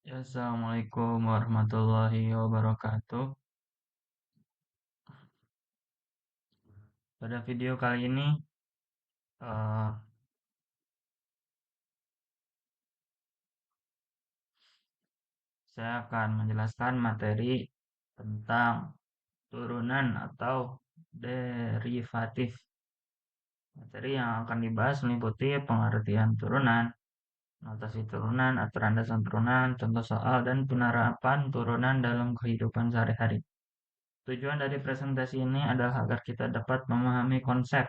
Ya, Assalamualaikum warahmatullahi wabarakatuh. Pada video kali ini, eh, saya akan menjelaskan materi tentang turunan atau derivatif. Materi yang akan dibahas meliputi pengertian turunan, notasi turunan, aturan dasar turunan, contoh soal, dan penerapan turunan dalam kehidupan sehari-hari. Tujuan dari presentasi ini adalah agar kita dapat memahami konsep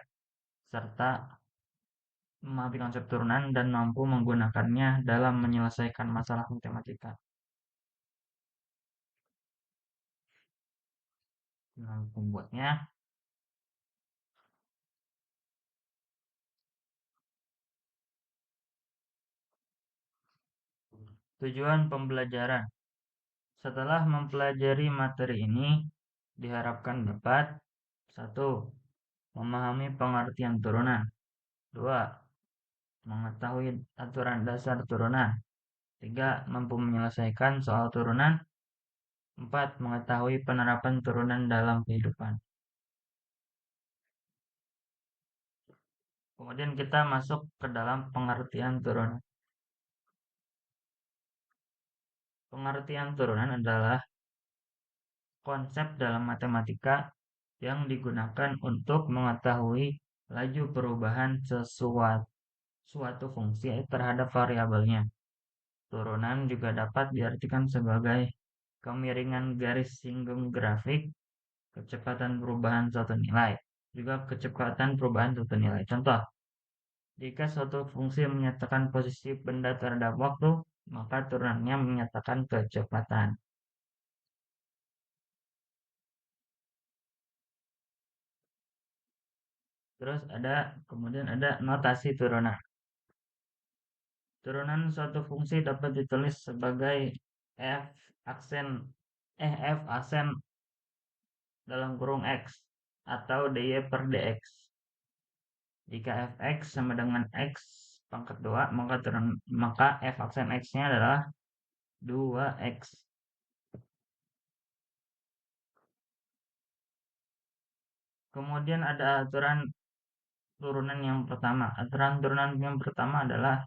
serta memahami konsep turunan dan mampu menggunakannya dalam menyelesaikan masalah matematika. Nah, pembuatnya, tujuan pembelajaran. Setelah mempelajari materi ini, diharapkan dapat 1. Memahami pengertian turunan. 2. Mengetahui aturan dasar turunan. 3. Mampu menyelesaikan soal turunan. 4. Mengetahui penerapan turunan dalam kehidupan. Kemudian kita masuk ke dalam pengertian turunan. Pengertian turunan adalah konsep dalam matematika yang digunakan untuk mengetahui laju perubahan suatu fungsi terhadap variabelnya. Turunan juga dapat diartikan sebagai kemiringan garis singgung grafik, kecepatan perubahan suatu nilai, juga kecepatan perubahan suatu nilai. Contoh, jika suatu fungsi menyatakan posisi benda terhadap waktu, maka turunannya menyatakan kecepatan. Terus kemudian ada notasi turunan. Turunan suatu fungsi dapat ditulis sebagai f aksen f aksen dalam kurung x atau dy per dx. Jika fx sama dengan x pangkat 2, maka f aksen x-nya adalah 2x. Kemudian ada aturan turunan yang pertama. Aturan turunan yang pertama adalah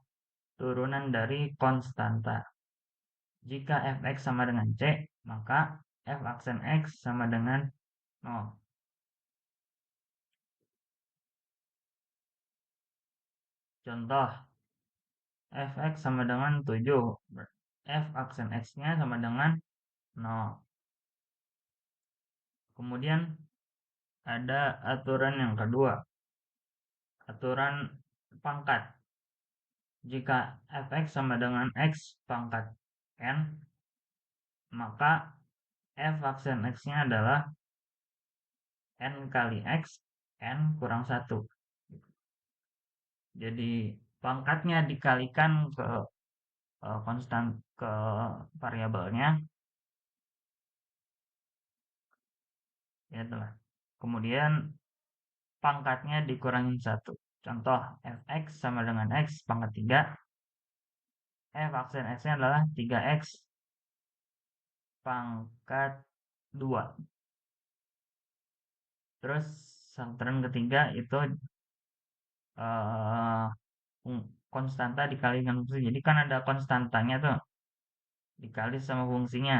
turunan dari konstanta. Jika fx sama dengan c, maka f aksen x sama dengan 0. Contoh, fx sama dengan 7. F aksen x-nya sama dengan 0. Kemudian ada aturan yang kedua, aturan pangkat. Jika fx sama dengan x pangkat n, maka f aksen x-nya adalah n kali x, n kurang 1. Jadi pangkatnya dikalikan ke konstan ke variabelnya, ya telah. Kemudian pangkatnya dikurangin 1. Contoh, fx sama dengan x pangkat 3. F aksen x-nya adalah 3x pangkat 2. Terus aturan ketiga itu eh, konstanta dikali dengan fungsi. Jadi kan ada konstantanya tuh, dikali sama fungsinya,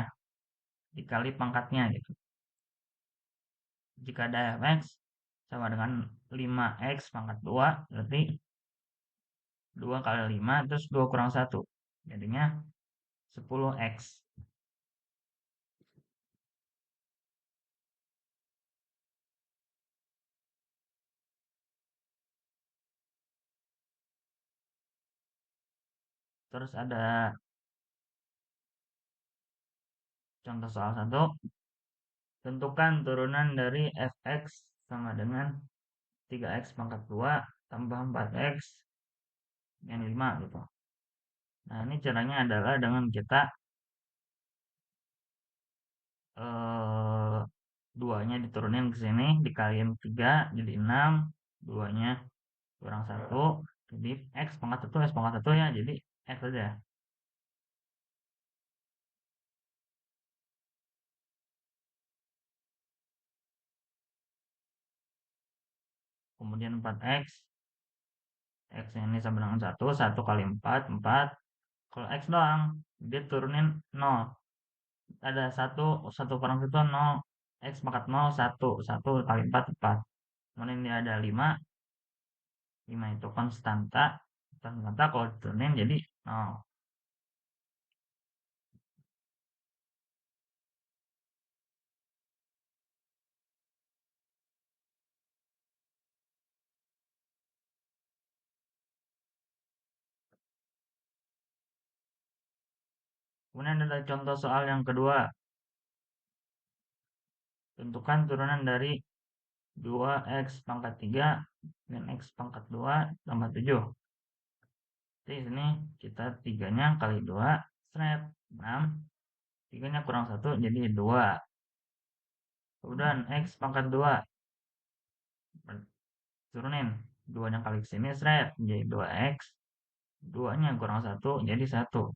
dikali pangkatnya gitu. Jika ada fx sama dengan 5x pangkat 2, berarti 2 kali 5 terus 2 kurang 1. Jadinya 10x. Terus ada contoh soal 1. Tentukan turunan dari fx sama dengan 3x pangkat 2 tambah 4x yang 5 gitu. Nah, ini caranya adalah dengan kita eh, 2-nya diturunin ke sini, dikaliin 3 jadi 6, 2-nya kurang 1, jadi x pangkat 1 ya, jadi x aja. kemudian 4x, x ini sama dengan 1, 1 kali 4, 4. Kalau x doang, dia turunin 0. Ada 1 kurang 1, 0. X pangkat 0, 1. 1 kali 4, 4. Kemudian dia ada 5. 5 itu konstanta. Konstanta kalau diturunin jadi 0. Kemudian ada contoh soal yang kedua. Tentukan turunan dari 2x pangkat 3 dan x pangkat 2 tambah 7. Jadi sini kita 3-nya kali 2, seret, 6. 3-nya kurang 1 jadi 2. Kemudian x pangkat 2. Turunin. 2-nya kali sini, seret, jadi 2x. 2-nya kurang 1 jadi 1.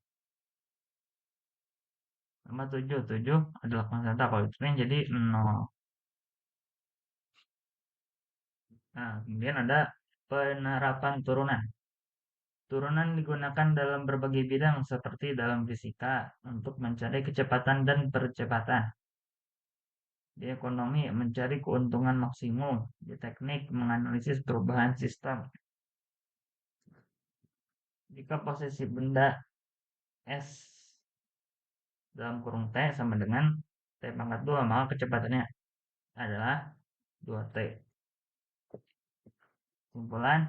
Tambah 7. 7 adalah konstanta. Kalau diturunin jadi 0. Nah, kemudian ada penerapan turunan. Turunan digunakan dalam berbagai bidang seperti dalam fisika untuk mencari kecepatan dan percepatan. Di ekonomi mencari keuntungan maksimum. Di teknik menganalisis perubahan sistem. Jika posisi benda S dalam kurung T sama dengan T pangkat 2, maka kecepatannya adalah 2T. Kesimpulan,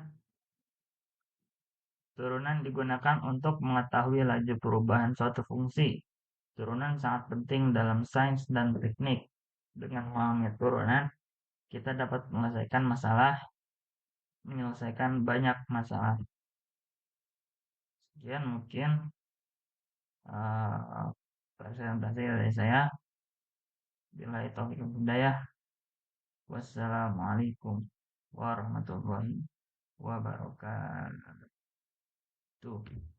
turunan digunakan untuk mengetahui laju perubahan suatu fungsi. Turunan sangat penting dalam sains dan teknik. Dengan memahami turunan, kita dapat menyelesaikan banyak masalah. Sekian mungkin presentasi dari saya. Bila itu hidayah. Wassalamualaikum warahmatullahi wabarakatuh.